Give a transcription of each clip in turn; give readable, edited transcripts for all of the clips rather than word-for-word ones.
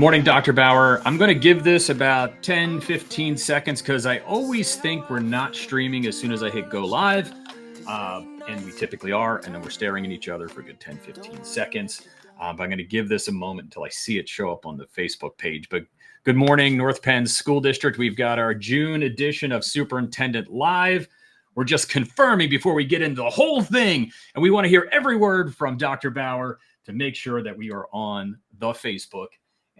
Good morning, Dr. Bauer. I'm going to give this about 10, 15 seconds because I always think we're not streaming as soon as I hit go live. And we typically are, and then we're staring at each other for a good 10, 15 seconds. But I'm going to give this a moment until I see it show up on the Facebook page. But good morning, North Penn School District. We've got our June edition of Superintendent Live. We're just confirming before we get into the whole thing. And we want to hear every word from Dr. Bauer to make sure that we are on the Facebook.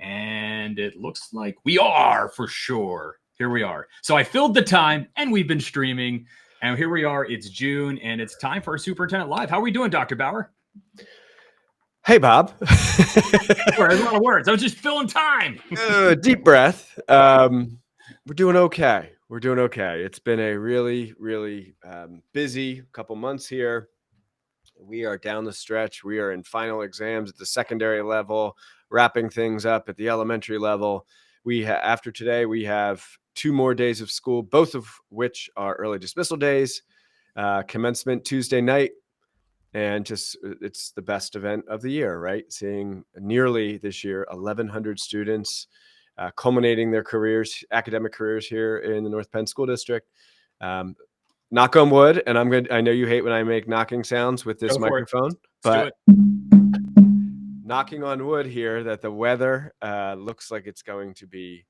And it looks like we are for sure. Here we are. So I filled the time and we've been streaming. And here we are. It's June and it's time for our Superintendent Live. How are we doing, Dr. Bauer? Hey, Bob. There's a lot of words. I was just filling time. Deep breath. We're doing okay. We're doing okay. It's been a really, really busy couple months here. We are down the stretch. We are in final exams at the secondary level, wrapping things up at the elementary level. After today, we have 2 more days of school, both of which are early dismissal days, commencement Tuesday night. And just it's the best event of the year, right? Seeing nearly this year 1,100 students culminating their careers, academic careers here in the North Penn School District. Knock on wood, and I know you hate when I make knocking sounds with this microphone, but knocking on wood here that the weather looks like it's going to be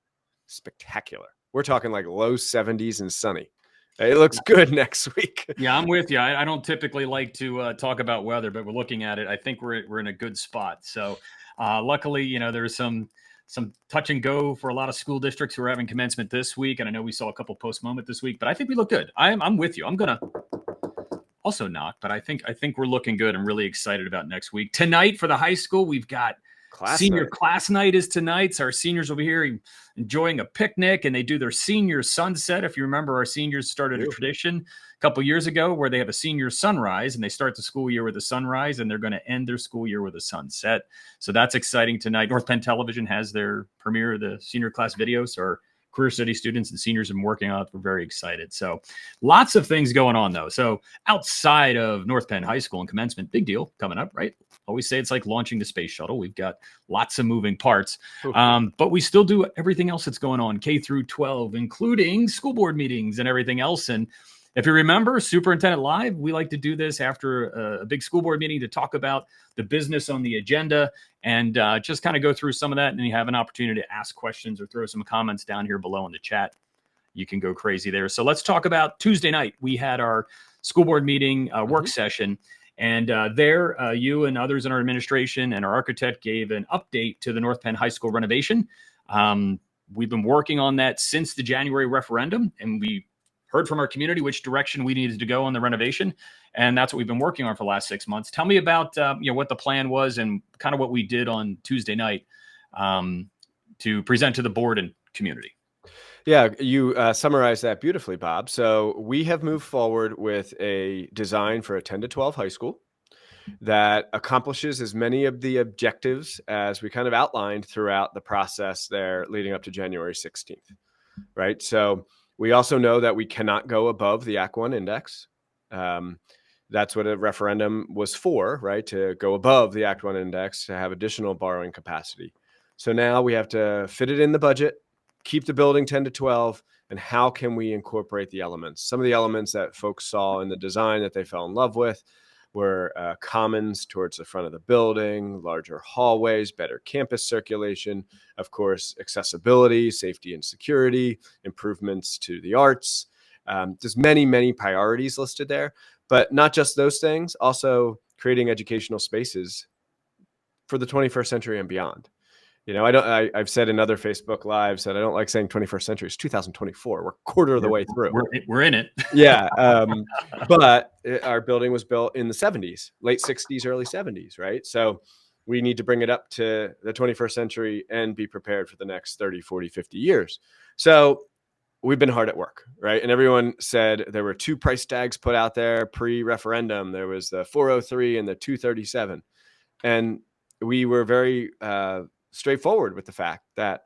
spectacular. We're talking like low 70s and sunny. It looks good next week. Yeah, I'm with you. I don't typically like to talk about weather, but we're looking at it. I think we're in a good spot. So luckily, there's some touch and go for a lot of school districts who are having commencement this week. And I know we saw a couple post-moment this week, but I think we look good. I'm with you. I'm going to also knock, but I think we're looking good. I'm really excited about next week. Tonight for the high school, we've got senior class night is tonight. So our seniors will be here enjoying a picnic, and they do their senior sunset. If you remember, our seniors started a tradition a couple years ago where they have a senior sunrise, and they start the school year with a sunrise, and they're going to end their school year with a sunset. So that's exciting tonight. North Penn Television has their premiere of the senior class videos. So our career study students and seniors have been working on it. We're very excited. So lots of things going on, though. So outside of North Penn High School and commencement, big deal coming up, right? Always say it's like launching the space shuttle. We've got lots of moving parts, but we still do everything else that's going on, K through 12, including school board meetings and everything else. And if you remember, Superintendent Live, we like to do this after a big school board meeting to talk about the business on the agenda and just kind of go through some of that. And you have an opportunity to ask questions or throw some comments down here below in the chat. You can go crazy there. So let's talk about Tuesday night. We had our school board meeting work session. And there, you and others in our administration and our architect gave an update to the North Penn High School renovation. We've been working on that since the January referendum, and we heard from our community which direction we needed to go on the renovation. And that's what we've been working on for the last 6 months. Tell me about what the plan was and kind of what we did on Tuesday night to present to the board and community. Yeah, you summarized that beautifully, Bob. So we have moved forward with a design for a 10 to 12 high school that accomplishes as many of the objectives as we kind of outlined throughout the process there leading up to January 16th, right? So we also know that we cannot go above the Act 1 index. That's what a referendum was for, right? To go above the Act 1 index to have additional borrowing capacity. So now we have to fit it in the budget, keep the building 10 to 12, and how can we incorporate the elements? Some of the elements that folks saw in the design that they fell in love with were commons towards the front of the building, larger hallways, better campus circulation, of course, accessibility, safety and security, improvements to the arts. There's many, many priorities listed there, but not just those things, also creating educational spaces for the 21st century and beyond. I've said in other Facebook Lives that I don't like saying 21st century. It's 2024. We're a quarter of the way through. We're in it. Yeah. But our building was built in the 70s, late 60s, early 70s, right? So we need to bring it up to the 21st century and be prepared for the next 30, 40, 50 years. So we've been hard at work, right? And everyone said there were 2 price tags put out there pre-referendum. There was the 403 and the 237. And we were very straightforward with the fact that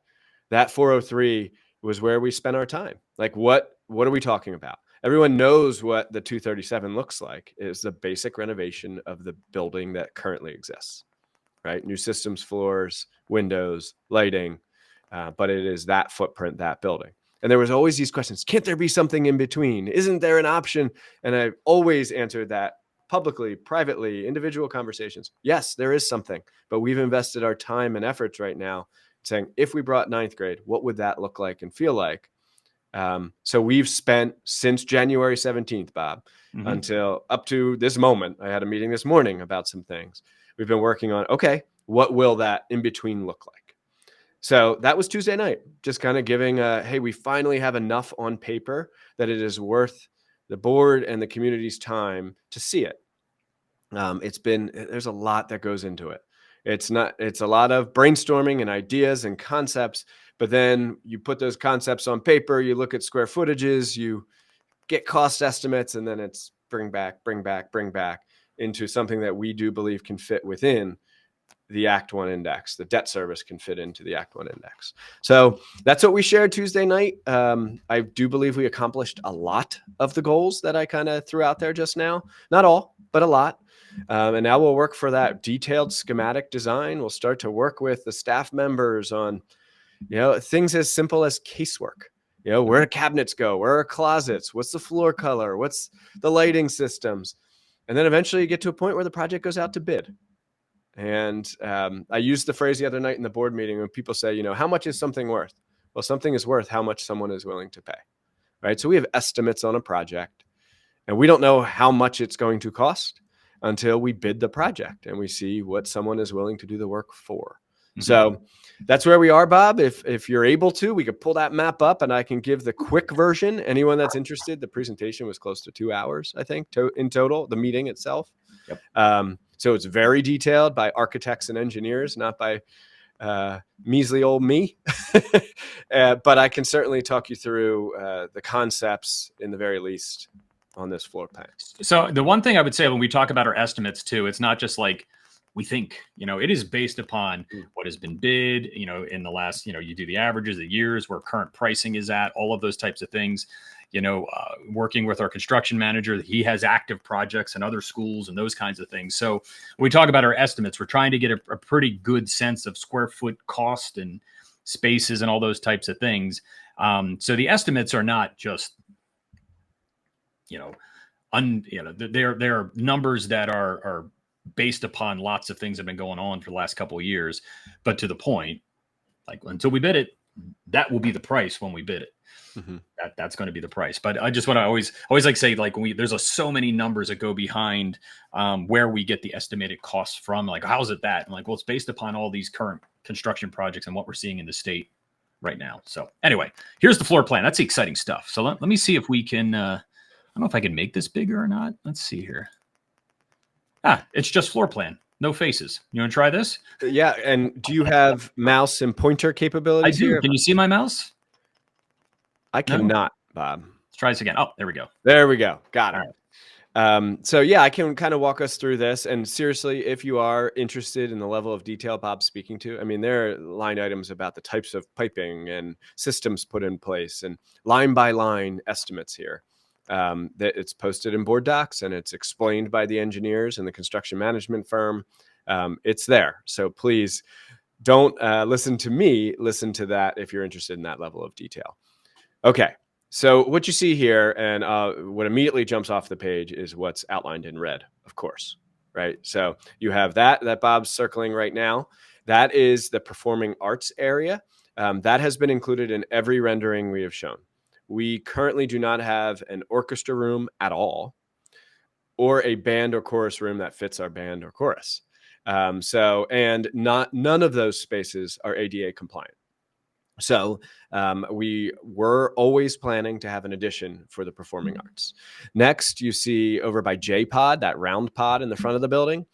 403 was where we spent our time. Like, what are we talking about? Everyone knows what the 237 looks like. Is the basic renovation of the building that currently exists. right? New systems, floors, windows, lighting, but it is that footprint, that building. And there was always these questions, can't there be something in between? Isn't there an option? And I've always answered that publicly, privately, individual conversations. Yes, there is something, but we've invested our time and efforts right now saying, if we brought ninth grade, what would that look like and feel like? So we've spent since January 17th, Bob, until up to this moment. I had a meeting this morning about some things. We've been working on, okay, what will that in between look like? So that was Tuesday night, just kind of giving hey, we finally have enough on paper that it is worth the board and the community's time to see it. There's a lot that goes into it. It's a lot of brainstorming and ideas and concepts, but then you put those concepts on paper, you look at square footages, you get cost estimates, and then it's bring back into something that we do believe can fit within the Act 1 index. The debt service can fit into the Act 1 index. So that's what we shared Tuesday night. I do believe we accomplished a lot of the goals that I kind of threw out there just now. Not all, but a lot. And now we'll work for that detailed schematic design. We'll start to work with the staff members on, things as simple as casework. Where do cabinets go? Where are closets? What's the floor color? What's the lighting systems? And then eventually you get to a point where the project goes out to bid. And I used the phrase the other night in the board meeting when people say, how much is something worth? Well, something is worth how much someone is willing to pay, right? So we have estimates on a project, and we don't know how much it's going to cost until we bid the project and we see what someone is willing to do the work for. So that's where we are, Bob. If you're able to, we could pull that map up and I can give the quick version. Anyone that's interested, the presentation was close to 2 hours, I think, in total, the meeting itself. Yep. So it's very detailed by architects and engineers, not by measly old me. But I can certainly talk you through the concepts in the very least on this floor plan. So the one thing I would say when we talk about our estimates too, it's not just like we think, it is based upon what has been bid, in the last, you do the averages, the years, where current pricing is at, all of those types of things. Working with our construction manager, he has active projects in other schools and those kinds of things. So when we talk about our estimates, we're trying to get a pretty good sense of square foot cost and spaces and all those types of things. So the estimates are not just, they're numbers that are based upon lots of things that have been going on for the last couple of years, but to the point, like until we bid it, that will be the price when we bid it. That's going to be the price. But I just want to always like say, like, there's so many numbers that go behind where we get the estimated costs from. Like, how's it that? I'm like, well, it's based upon all these current construction projects and what we're seeing in the state right now. So anyway, here's the floor plan. That's the exciting stuff. So let me see if we can, I don't know if I can make this bigger or not. Let's see here. It's just floor plan. No faces. You want to try this? Yeah. And do you have mouse and pointer capabilities? I do. Here? Can you see my mouse? I cannot, Bob. Let's try this again. Oh, there we go. There we go. Got it. Right. So yeah, I can kind of walk us through this. And seriously, if you are interested in the level of detail Bob's speaking to, I mean, there are line items about the types of piping and systems put in place and line by line estimates here. That it's posted in board docs and it's explained by the engineers and the construction management firm. It's there. So please don't listen to me, listen to that if you're interested in that level of detail. Okay, so what you see here and what immediately jumps off the page is what's outlined in red, of course, right? So you have that Bob's circling right now. That is the performing arts area. That has been included in every rendering we have shown. We currently do not have an orchestra room at all or a band or chorus room that fits our band or chorus. And none of those spaces are ADA compliant. So we were always planning to have an addition for the performing arts. Next, you see over by J-Pod, that round pod in the front of the building.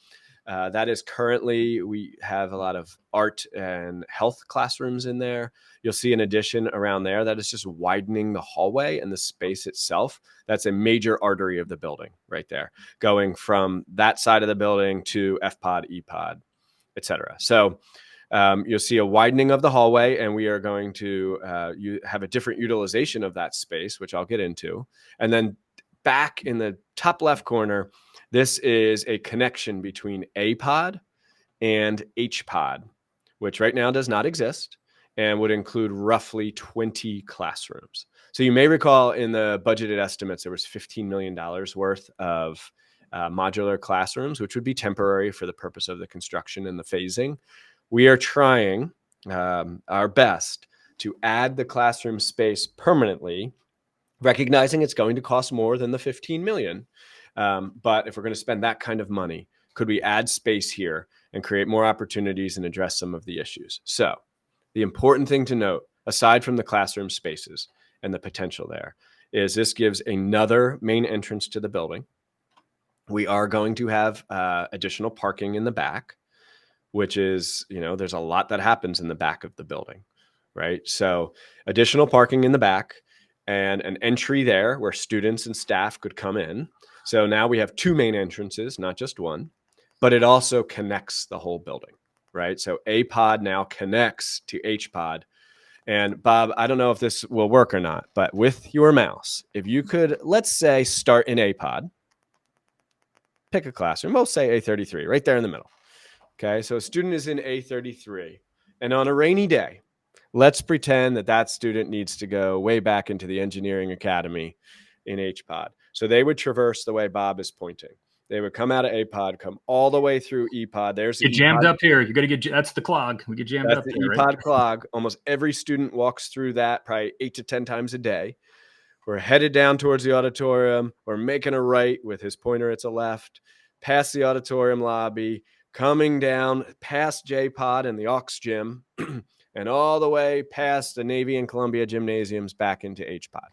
That is currently, we have a lot of art and health classrooms in there. You'll see an addition around there that is just widening the hallway and the space itself. That's a major artery of the building right there, going from that side of the building to F-Pod, E-Pod, et cetera. So you'll see a widening of the hallway, and we are going to you have a different utilization of that space, which I'll get into. And then back in the top left corner, this is a connection between A-Pod and HPOD, which right now does not exist and would include roughly 20 classrooms. So you may recall in the budgeted estimates, there was $15 million worth of modular classrooms, which would be temporary for the purpose of the construction and the phasing. We are trying our best to add the classroom space permanently, recognizing it's going to cost more than the 15 million. But if we're going to spend that kind of money, could we add space here and create more opportunities and address some of the issues? So the important thing to note, aside from the classroom spaces and the potential there, is this gives another main entrance to the building. We are going to have additional parking in the back, which is, there's a lot that happens in the back of the building, right? So additional parking in the back and an entry there where students and staff could come in. So now we have two main entrances, not just one, but it also connects the whole building, right? So A pod now connects to H pod. And Bob, I don't know if this will work or not, but with your mouse, if you could, let's say, start in A pod, pick a classroom, we'll say A33, right there in the middle. Okay, so a student is in A33, and on a rainy day, let's pretend that student needs to go way back into the engineering academy in HPOD. So they would traverse the way Bob is pointing. They would come out of APOD, come all the way through EPOD. There's the get jammed up here. You got to get, that's the clog. We get jammed up the there, EPOD right? clog. Almost every student walks through that probably 8 to 10 times a day. We're headed down towards the auditorium. We're making a right with his pointer. It's a left, past the auditorium lobby, coming down past J-Pod and the Aux Gym, and all the way past the Navy and Columbia gymnasiums back into H-Pod.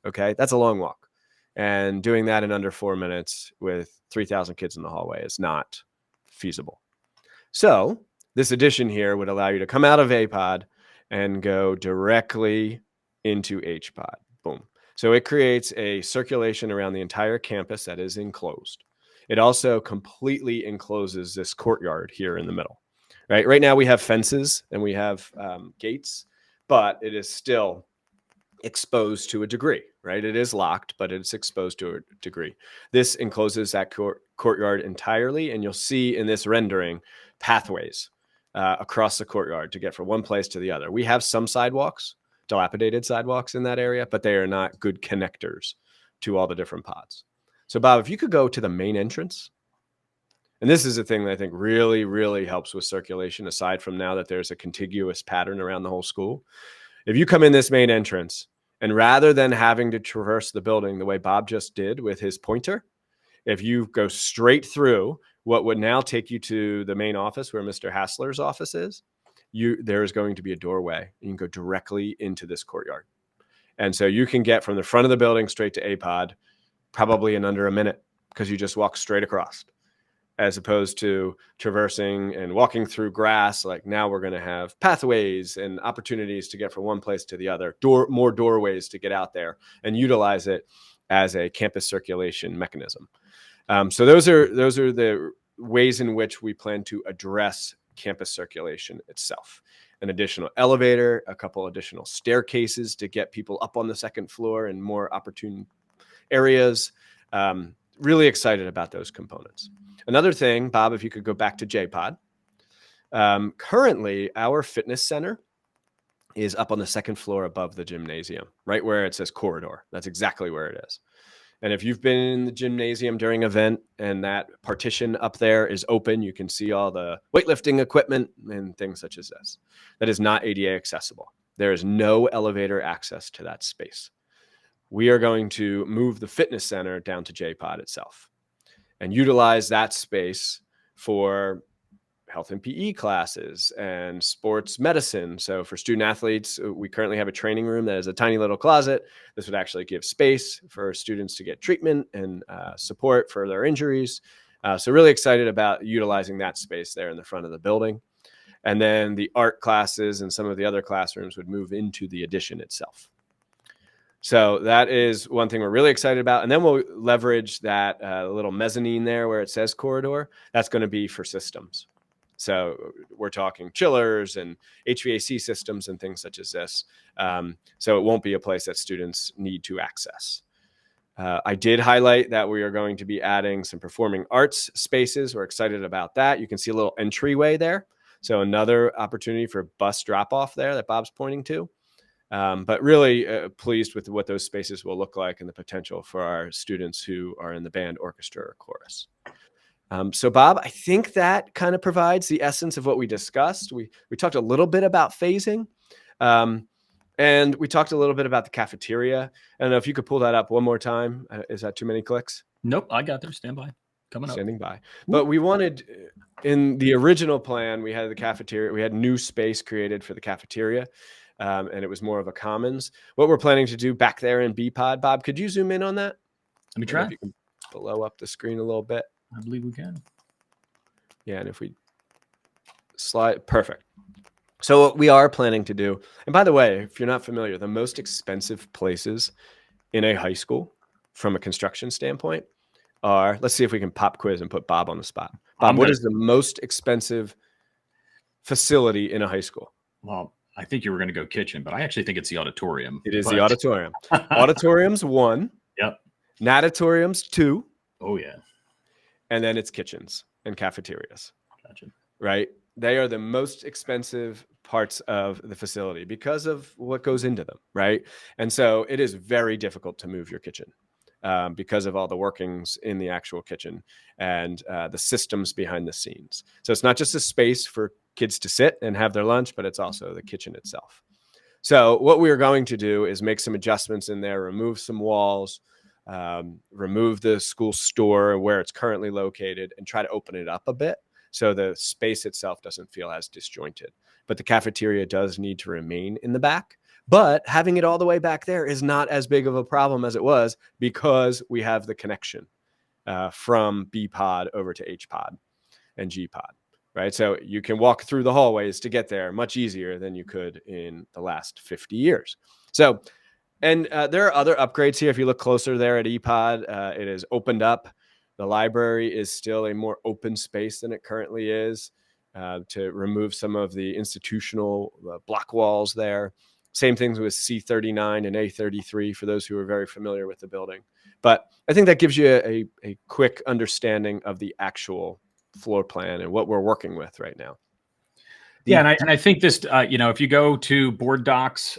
Okay, that's a long walk. And doing that in under 4 minutes with 3,000 kids in the hallway is not feasible. So this addition here would allow you to come out of A-Pod and go directly into H-Pod. Boom. So it creates a circulation around the entire campus that is enclosed. It also completely encloses this courtyard here in the middle. Right now we have fences and we have gates, but it is still exposed to a degree, right? It is locked, but it's exposed to a degree. This encloses that courtyard entirely, and you'll see in this rendering pathways across the courtyard to get from one place to the other. We have some sidewalks, dilapidated sidewalks in that area, but they are not good connectors to all the different pods. So Bob, if you could go to the main entrance, and this is a thing that I think really, really helps with circulation, aside from now that there's a contiguous pattern around the whole school. If you come in this main entrance, and rather than having to traverse the building the way Bob just did with his pointer, if you go straight through what would now take you to the main office where Mr. Hassler's office is, there is going to be a doorway. You can go directly into this courtyard. And so you can get from the front of the building straight to APOD probably in under a minute because you just walk straight across, as opposed to traversing and walking through grass. Like now we're going to have pathways and opportunities to get from one place to the other, more doorways to get out there and utilize it as a campus circulation mechanism. So those are the ways in which we plan to address campus circulation itself. An additional elevator, a couple additional staircases to get people up on the second floor and more opportune areas. Really excited about those components. Another thing, Bob, if you could go back to JPod. Currently, our fitness center is up on the second floor above the gymnasium, right where it says corridor. That's exactly where it is. And if you've been in the gymnasium during an event and that partition up there is open, you can see all the weightlifting equipment and things such as this. That is not ADA accessible. There is no elevator access to that space. We are going to move the fitness center down to JPod itself and utilize that space for health and PE classes and sports medicine. So for student athletes, we currently have a training room that is a tiny little closet. This would actually give space for students to get treatment and support for their injuries. So really excited about utilizing that space there in the front of the building. And then the art classes and some of the other classrooms would move into the addition itself. So that is one thing we're really excited about. And then we'll leverage that little mezzanine there where it says corridor. That's going to be for systems. So we're talking chillers and HVAC systems and things such as this. So it won't be a place that students need to access. I did highlight that we are going to be adding some performing arts spaces. We're excited about that. You can see a little entryway there. So another opportunity for bus drop-off there that Bob's pointing to. But really pleased with what those spaces will look like and the potential for our students who are in the band, orchestra, or chorus. So Bob, I think that kind of provides the essence of what we discussed. We talked a little bit about phasing. And we talked a little bit about the cafeteria. I don't know if you could pull that up one more time. Is that too many clicks? Nope, I got there. Stand by. Coming up. Standing by. But we wanted, in the original plan, we had the cafeteria. We had new space created for the cafeteria, and it was more of a commons. What we're planning to do back there in B-Pod, Bob, could you zoom in on that? Let me try. If you can blow up the screen a little bit. I believe we can. Yeah, and if we slide, perfect. So what we are planning to do, and by the way, if you're not familiar, the most expensive places in a high school from a construction standpoint are, let's see if we can pop quiz and put Bob on the spot. Bob, what is the most expensive facility in a high school? Well, I think you were going to go kitchen, but I actually think it's the auditorium. It is the auditorium. Auditorium's 1. Yep. Natatorium's 2. Oh, yeah. And then it's kitchens and cafeterias. Gotcha. Right? They are the most expensive parts of the facility because of what goes into them, right? And so it is very difficult to move your kitchen because of all the workings in the actual kitchen and the systems behind the scenes. So it's not just a space for kids to sit and have their lunch, but it's also the kitchen itself. So what we're going to do is make some adjustments in there, remove some walls, remove the school store where it's currently located, and try to open it up a bit, so the space itself doesn't feel as disjointed. But the cafeteria does need to remain in the back. But having it all the way back there is not as big of a problem as it was because we have the connection from B-Pod over to H-Pod and G-Pod, right? So you can walk through the hallways to get there much easier than you could in the last 50 years. So, and there are other upgrades here. If you look closer there at E-Pod, it is opened up. The library is still a more open space than it currently is, to remove some of the institutional block walls there. Same things with C39 and A33 for those who are very familiar with the building. But I think that gives you a quick understanding of the actual floor plan and what we're working with right now. Yeah, and I think this, if you go to board docs,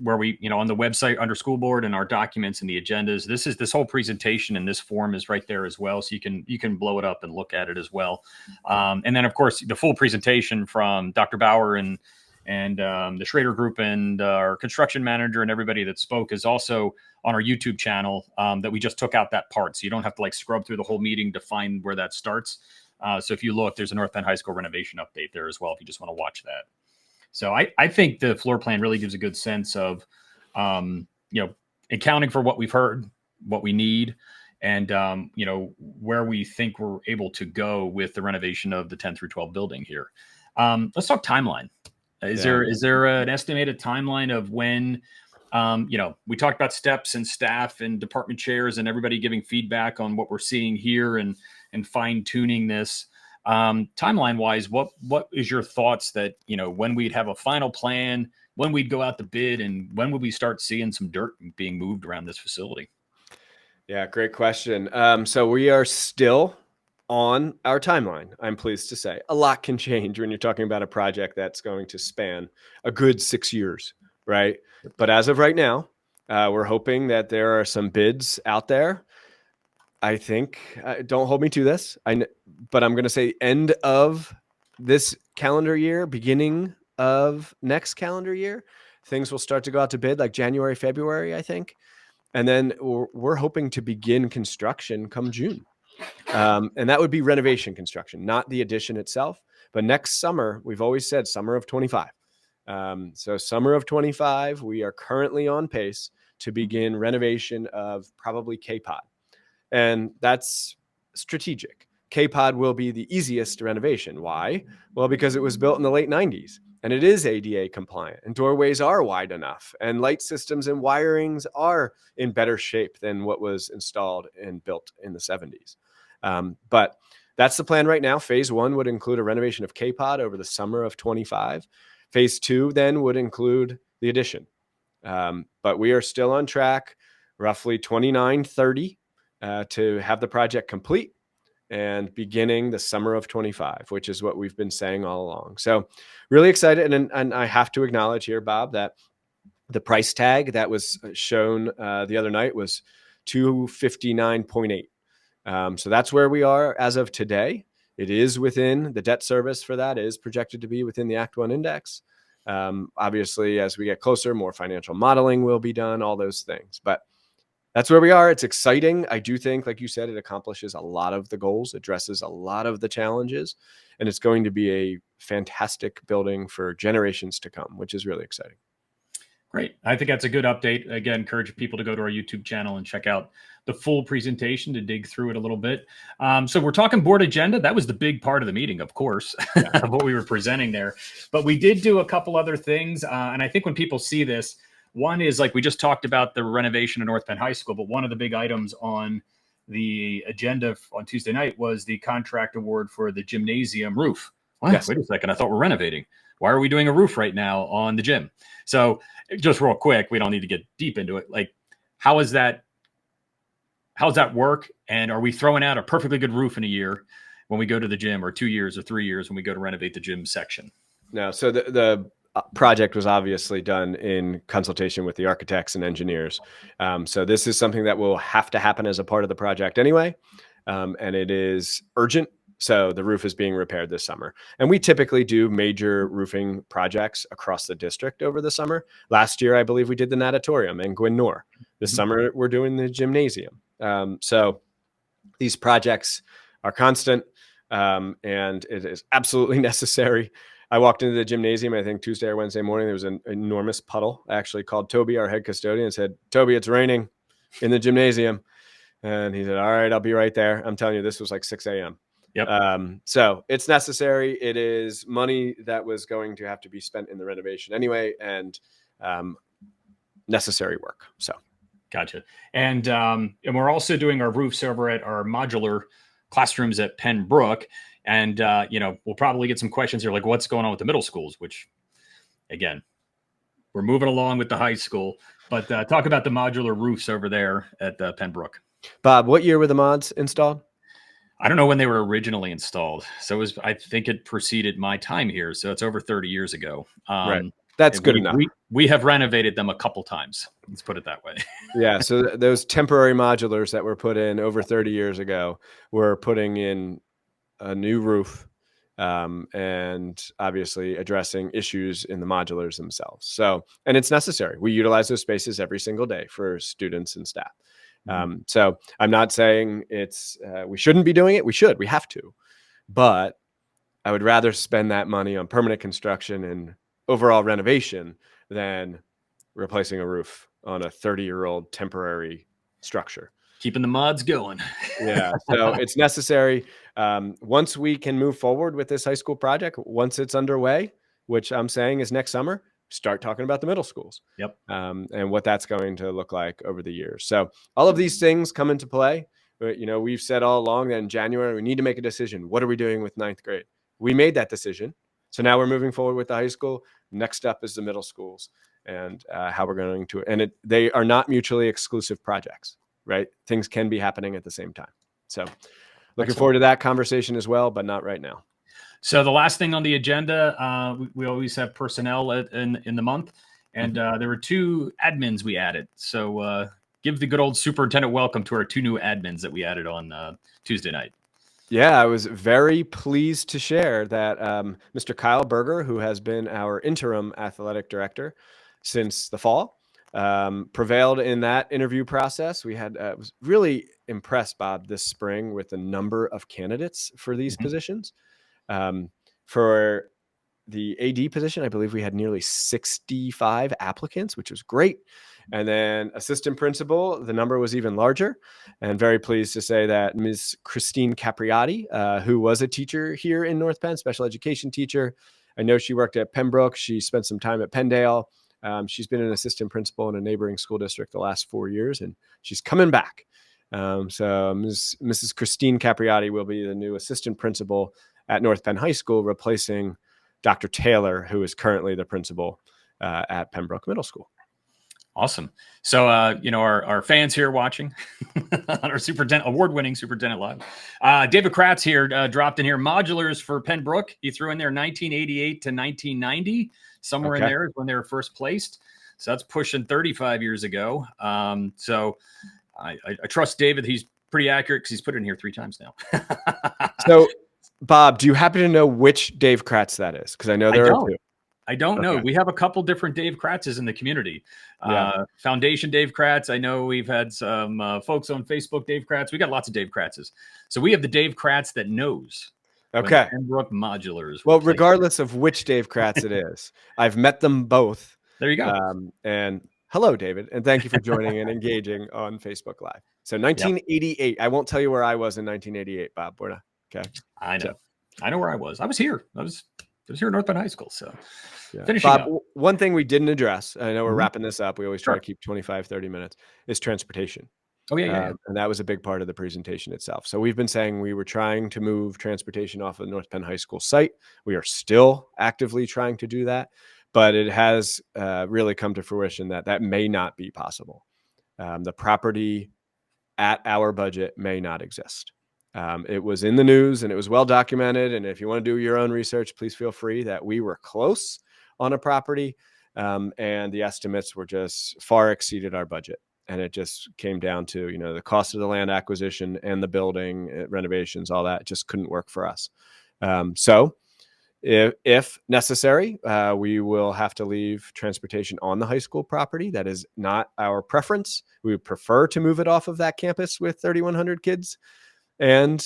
where we, on the website under school board and our documents and the agendas, this whole presentation in this form is right there as well. So you can blow it up and look at it as well. And then of course the full presentation from Dr. Bauer and the Schrader Group and our construction manager and everybody that spoke is also on our YouTube channel, that we just took out that part. So you don't have to scrub through the whole meeting to find where that starts. So if you look, there's a North Penn High School renovation update there as well, if you just want to watch that. So I think the floor plan really gives a good sense of, accounting for what we've heard, what we need, and, where we think we're able to go with the renovation of the 10 through 12 building here. Let's talk timeline. Is there an estimated timeline of when, we talked about steps and staff and department chairs and everybody giving feedback on what we're seeing here and fine tuning this. Timeline wise, what is your thoughts that, when we'd have a final plan, when we'd go out to bid, and when would we start seeing some dirt being moved around this facility? Yeah, great question. So we are still on our timeline. I'm pleased to say a lot can change when you're talking about a project that's going to span a good 6 years, right? But as of right now, we're hoping that there are some bids out there. I think, don't hold me to this, but I'm going to say end of this calendar year, beginning of next calendar year, things will start to go out to bid like January, February, I think. And then we're hoping to begin construction come June. And that would be renovation construction, not the addition itself. But next summer, we've always said summer of 25. So summer of 25, we are currently on pace to begin renovation of probably K-Pod. And that's strategic. K-Pod will be the easiest renovation. Why? Well, because it was built in the late 90s and it is ADA compliant and doorways are wide enough and light systems and wirings are in better shape than what was installed and built in the 70s. But that's the plan right now. Phase 1 would include a renovation of K-Pod over the summer of 25. Phase 2 then would include the addition. But we are still on track. roughly 2930 to have the project complete and beginning the summer of 25, which is what we've been saying all along. So really excited. And I have to acknowledge here, Bob, that the price tag that was shown the other night was 259.8. So that's where we are as of today. It is within the debt service for that is projected to be within the Act 1 index. Obviously, as we get closer, more financial modeling will be done, all those things. But that's where we are. It's exciting. I do think, like you said, it accomplishes a lot of the goals, addresses a lot of the challenges, and it's going to be a fantastic building for generations to come, which is really exciting. Great. I think that's a good update. Again, encourage people to go to our YouTube channel and check out the full presentation to dig through it a little bit. So we're talking board agenda. That was the big part of the meeting, of course, of what we were presenting there. But we did do a couple other things. And I think when people see this, one is like we just talked about the renovation of North Penn High School, but one of the big items on the agenda on Tuesday night was the contract award for the gymnasium roof. Yes. Wait a second. I thought we're renovating. Why are we doing a roof right now on the gym? So just real quick, we don't need to get deep into it. Like, how does that work? And are we throwing out a perfectly good roof in a year when we go to the gym, or 2 years or 3 years when we go to renovate the gym section? No. So the project was obviously done in consultation with the architects and engineers. So this is something that will have to happen as a part of the project anyway. And it is urgent. So the roof is being repaired this summer. And we typically do major roofing projects across the district over the summer. Last year, I believe we did the natatorium in Gwen-Nor. This summer, we're doing the gymnasium. So these projects are constant, and it is absolutely necessary. I walked into the gymnasium, I think Tuesday or Wednesday morning. There was an enormous puddle. I actually called Toby, our head custodian, and said, "Toby, it's raining in the gymnasium." And he said, "All right, I'll be right there." I'm telling you, this was like 6 a.m. Yep. So it's necessary. It is money that was going to have to be spent in the renovation anyway, and necessary work. So, gotcha. And we're also doing our roofs over at our modular classrooms at Penn Brook. And, we'll probably get some questions here, like what's going on with the middle schools, which, again, we're moving along with the high school. But talk about the modular roofs over there at Penn Brook. Bob, what year were the mods installed? I don't know when they were originally installed. So I think it preceded my time here. So it's over 30 years ago. Right. That's good enough. We have renovated them a couple times. Let's put it that way. Yeah. So those temporary modulars that were put in over 30 years ago were putting in a new roof, and obviously addressing issues in the modulars themselves. So, and it's necessary. We utilize those spaces every single day for students and staff. So I'm not saying it's we shouldn't be doing it. We have to, but I would rather spend that money on permanent construction and overall renovation than replacing a roof on a 30-year-old temporary structure. Keeping the mods going. Yeah, so it's necessary. Once we can move forward with this high school project, once it's underway, which I'm saying is next summer, start talking about the middle schools. Yep. And what that's going to look like over the years. So all of these things come into play. But, we've said all along that in January, we need to make a decision. What are we doing with 9th grade? We made that decision. So now we're moving forward with the high school. Next up is the middle schools and how we're going to, and they are not mutually exclusive projects, right? Things can be happening at the same time. So looking forward to that conversation as well, but not right now. So the last thing on the agenda, we always have personnel in the month, and there were 2 admins we added. So give the good old superintendent welcome to our 2 new admins that we added on Tuesday night. Yeah, I was very pleased to share that Mr. Kyle Berger, who has been our interim athletic director since the fall, prevailed in that interview process. We had was really impressed, Bob, this spring with the number of candidates for these positions. For the AD position, I believe we had nearly 65 applicants, which was great. And then assistant principal, the number was even larger. And very pleased to say that Ms. Christine Capriati, who was a teacher here in North Penn, special education teacher. I know she worked at Pembroke. She spent some time at Penndale. She's been an assistant principal in a neighboring school district the last 4 years, and she's coming back. So Mrs. Christine Capriati will be the new assistant principal at North Penn High School, replacing Dr. Taylor, who is currently the principal at Pembroke Middle School. Awesome. So, our fans here watching on our award-winning Superintendent Live. David Kratz here dropped in here. Modulars for Pembroke. He threw in there 1988 to 1990. Somewhere in there is when they were first placed. So that's pushing 35 years ago. So I trust David. He's pretty accurate because he's put it in here 3 times now. So, Bob, do you happen to know which Dave Kratz that is? Because I know there are 2. I don't know. We have a couple different Dave Kratzes in the community. Foundation Dave Kratz. I know we've had some folks on Facebook, Dave Kratz. We got lots of Dave Kratzes. So we have the Dave Kratz that knows. Okay. Pembroke Modulars. Well, regardless of which Dave Kratz it is, I've met them both. There you go. And hello, David. And thank you for joining and engaging on Facebook Live. So 1988. I won't tell you where I was in 1988, Bob. We're not. Okay. I know. I know where I was. I was here. I was here at North Penn High School. So finishing Bob, up. One thing we didn't address, I know we're wrapping this up. We always try to keep 25, 30 minutes, is transportation. Oh, yeah. And that was a big part of the presentation itself. So we've been saying we were trying to move transportation off of the North Penn High School site. We are still actively trying to do that, but it has really come to fruition that may not be possible. The property at our budget may not exist. It was in the news and it was well documented. And if you want to do your own research, please feel free, that we were close on a property and the estimates were just far exceeded our budget. And it just came down to, the cost of the land acquisition and the building renovations, all that just couldn't work for us. So if necessary, we will have to leave transportation on the high school property. That is not our preference. We would prefer to move it off of that campus with 3,100 kids and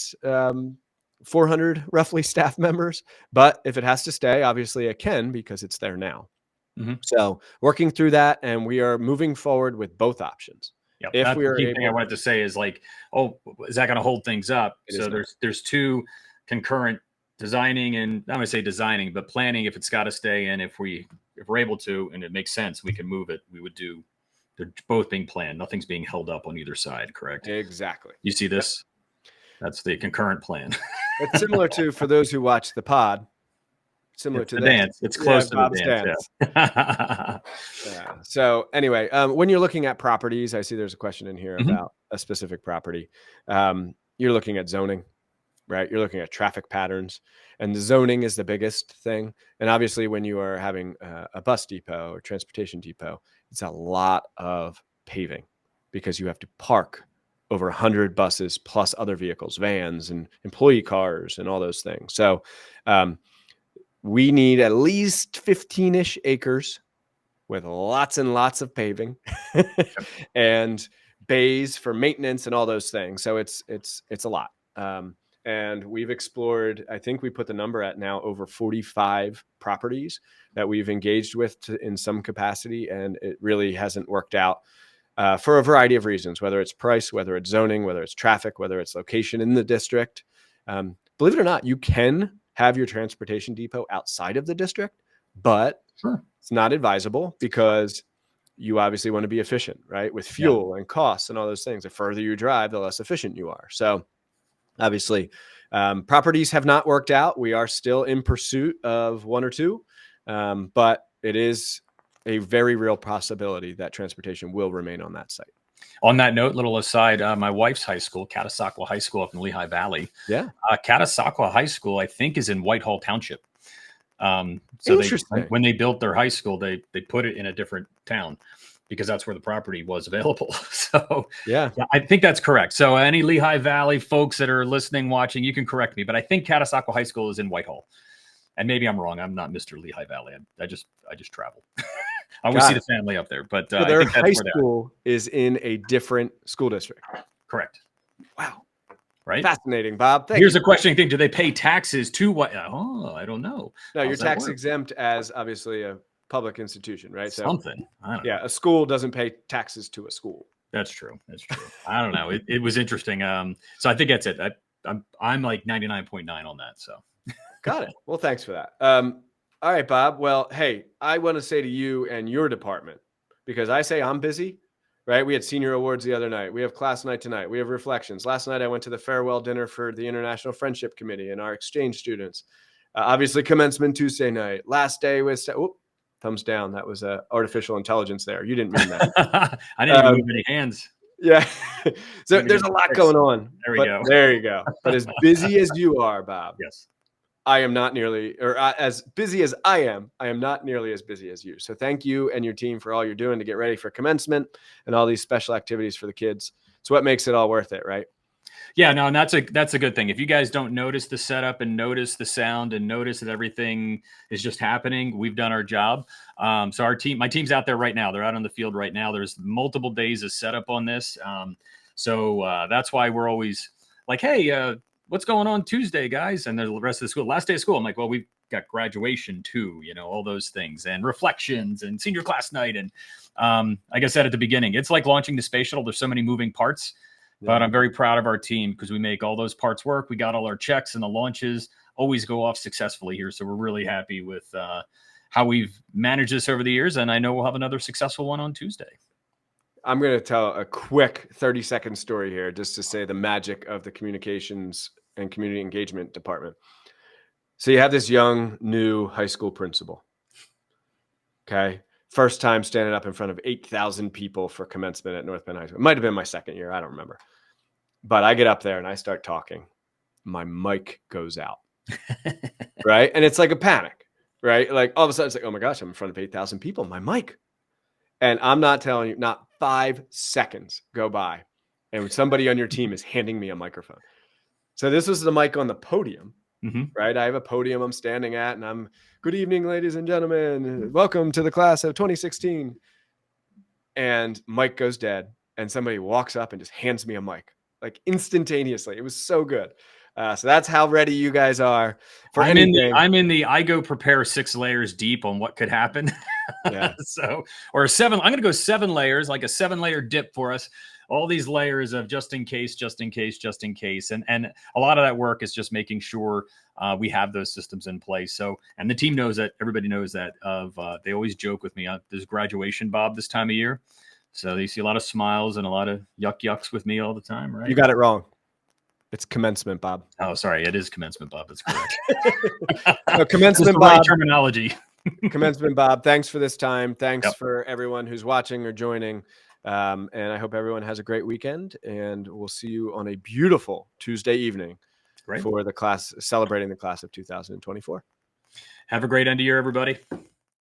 400 roughly staff members. But if it has to stay, obviously it can, because it's there now. So working through that, and we are moving forward with both options. Yep. If we are the key thing I wanted to say is is that going to hold things up? So there's 2 concurrent designing, and I'm going to say designing, but planning. If it's got to stay in, if we're able to, and it makes sense, we can move it. We would do. They're both being planned. Nothing's being held up on either side. Correct. Exactly. You see this? That's the concurrent plan. It's similar to, for those who watch the pod, similar to the dance. It's close to the dance. Yeah. So anyway, when you're looking at properties, I see there's a question in here about a specific property. You're looking at zoning, right? You're looking at traffic patterns, and the zoning is the biggest thing. And obviously when you are having a bus depot or transportation depot, it's a lot of paving, because you have to park over 100 buses plus other vehicles, vans and employee cars and all those things. So we need at least 15-ish acres with lots and lots of paving and bays for maintenance and all those things. So it's a lot. And we've explored, I think we put the number at now over 45 properties that we've engaged with in some capacity. And it really hasn't worked out for a variety of reasons, whether it's price, whether it's zoning, whether it's traffic, whether it's location in the district. Believe it or not, you can have your transportation depot outside of the district, but it's not advisable, because you obviously want to be efficient, right? With fuel and costs and all those things. The further you drive, the less efficient you are. So obviously, properties have not worked out. We are still in pursuit of 1 or 2, but it is a very real possibility that transportation will remain on that site. On that note, little aside, my wife's high school, Catasauqua High School up in Lehigh Valley. Yeah. Catasauqua High School, I think, is in Whitehall Township. So when they built their high school, they put it in a different town, because that's where the property was available. So yeah, I think that's correct. So any Lehigh Valley folks that are listening, watching, you can correct me, but I think Catasauqua High School is in Whitehall. And maybe I'm wrong. I'm not Mr. Lehigh Valley. I just travel. I always see the family up there, but so their high school is in a different school district. Correct. Wow. Right. Fascinating, Bob. Here's a question. Do they pay taxes to what? Oh, I don't know. No, you're tax exempt as obviously a public institution, right? Something. I don't know. A school doesn't pay taxes to a school. That's true. I don't know. It was interesting. So I think that's it. I'm like 99.9 on that. So got it. Well, thanks for that. All right, Bob. Well, hey, I want to say to you and your department, because I say I'm busy, right? We had senior awards the other night. We have class night tonight. We have reflections. Last night, I went to the farewell dinner for the International Friendship Committee and our exchange students. Obviously, commencement Tuesday night. Last day was Thumbs down. That was artificial intelligence there. You didn't mean that. I didn't even move any hands. Yeah. So there's a lot going on. There we go. There you go. But as busy as you are, Bob, Yes, I am not nearly, or as busy as I am not nearly as busy as you. So thank you and your team for all you're doing to get ready for commencement and all these special activities for the kids. It's what makes it all worth it, right? Yeah, no, and that's a good thing. If you guys don't notice the setup and notice the sound and notice that everything is just happening, we've done our job. So my team's out there right now. They're out on the field right now. There's multiple days of setup on this. So that's why we're always like, hey, what's going on Tuesday, guys? And the rest of the school, last day of school. I'm like, well, we've got graduation too, all those things, and reflections and senior class night. And like I said at the beginning, it's like launching the space shuttle. There's so many moving parts. But I'm very proud of our team because we make all those parts work. We got all our checks, and the launches always go off successfully here. So we're really happy with how we've managed this over the years. And I know we'll have another successful one on Tuesday. I'm going to tell a quick 30-second story here just to say the magic of the communications and community engagement department. So you have this young, new high school principal. Okay. First time standing up in front of 8,000 people for commencement at North Penn High School. It might have been my second year. I don't remember. But I get up there and I start talking. My mic goes out. Right. And it's like a panic. Right. Like all of a sudden it's like, oh my gosh, I'm in front of 8,000 people. My mic. And I'm not telling you, not 5 seconds go by. And somebody on your team is handing me a microphone. So this was the mic on the podium. Mm-hmm. Right. I have a podium I'm standing at, and I'm, good evening, ladies and gentlemen. Welcome to the class of 2016. And mic goes dead. And somebody walks up and just hands me a mic, like instantaneously. It was so good. So that's how ready you guys are for anything. I'm in the I go prepare 6 layers deep on what could happen. Yeah. Or 7. I'm going to go 7 layers, like a 7-layer dip for us. All these layers of just in case, just in case, just in case. And a lot of that work is just making sure we have those systems in place. So, and the team knows that, everybody knows that they always joke with me. There's graduation, Bob, this time of year. So they see a lot of smiles and a lot of yucks with me all the time, right? You got it wrong. It's commencement, Bob. Oh, sorry. It is commencement, Bob. That's correct. No, commencement, Bob. Right terminology. Commencement, Bob. Thanks for this time. Thanks for everyone who's watching or joining. And I hope everyone has a great weekend, and we'll see you on a beautiful Tuesday evening for the class, celebrating the class of 2024. Have a great end of year, everybody.